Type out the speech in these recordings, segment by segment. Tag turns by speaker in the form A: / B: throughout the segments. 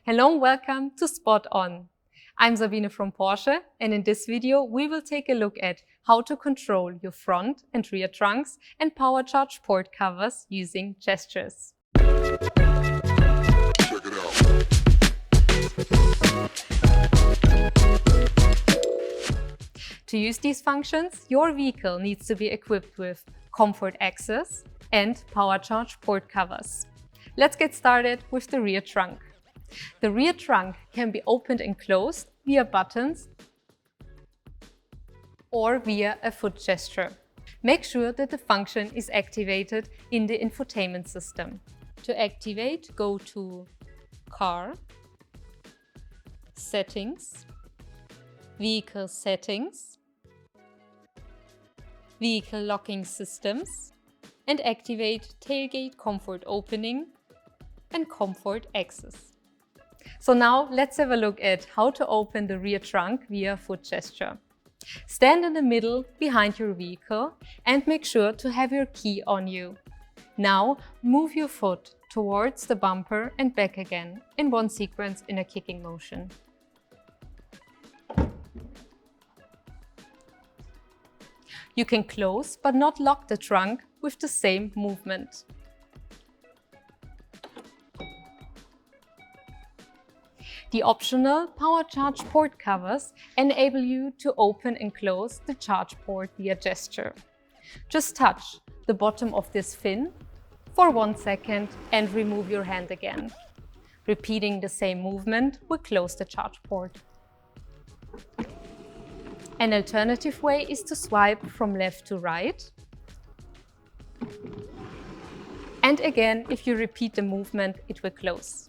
A: Hello and welcome to Spot On. I'm Sabine from Porsche, and in this video we will take a look at how to control your front and rear trunks and power charge port covers using gestures.
B: Check it out.
A: To use these functions, your vehicle needs to be equipped with comfort access and power charge port covers. Let's get started with the rear trunk. The rear trunk can be opened and closed via buttons or via a foot gesture. Make sure that the function is activated in the infotainment system. To activate, go to Car, Settings, Vehicle Settings, Vehicle Locking Systems, and activate Tailgate Comfort Opening and Comfort Access. So now let's have a look at how to open the rear trunk via foot gesture. Stand in the middle behind your vehicle and make sure to have your key on you. Now move your foot towards the bumper and back again in one sequence in a kicking motion. You can close but not lock the trunk with the same movement. The optional power charge port covers enable you to open and close the charge port via gesture. Just touch the bottom of this fin for 1 second and remove your hand again. Repeating the same movement will close the charge port. An alternative way is to swipe from left to right. And again, if you repeat the movement, it will close.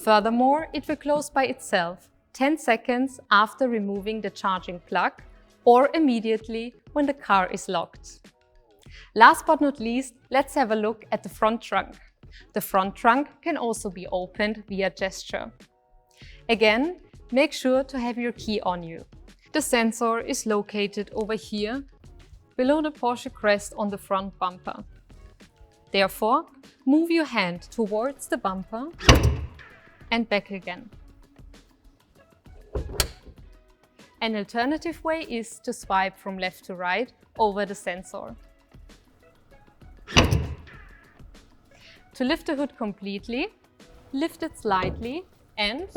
A: Furthermore, it will close by itself 10 seconds after removing the charging plug or immediately when the car is locked. Last but not least, let's have a look at the front trunk. The front trunk can also be opened via gesture. Again, make sure to have your key on you. The sensor is located over here, below the Porsche crest on the front bumper. Therefore, move your hand towards the bumper and back again. An alternative way is to swipe from left to right over the sensor. To lift the hood completely, lift it slightly and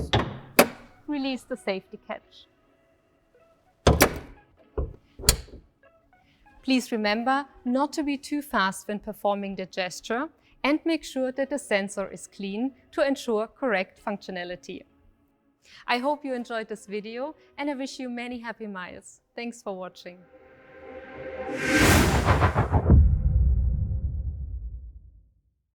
A: release the safety catch. Please remember not to be too fast when performing the gesture and make sure that the sensor is clean to ensure correct functionality. I hope you enjoyed this video and I wish you many happy miles. Thanks for watching.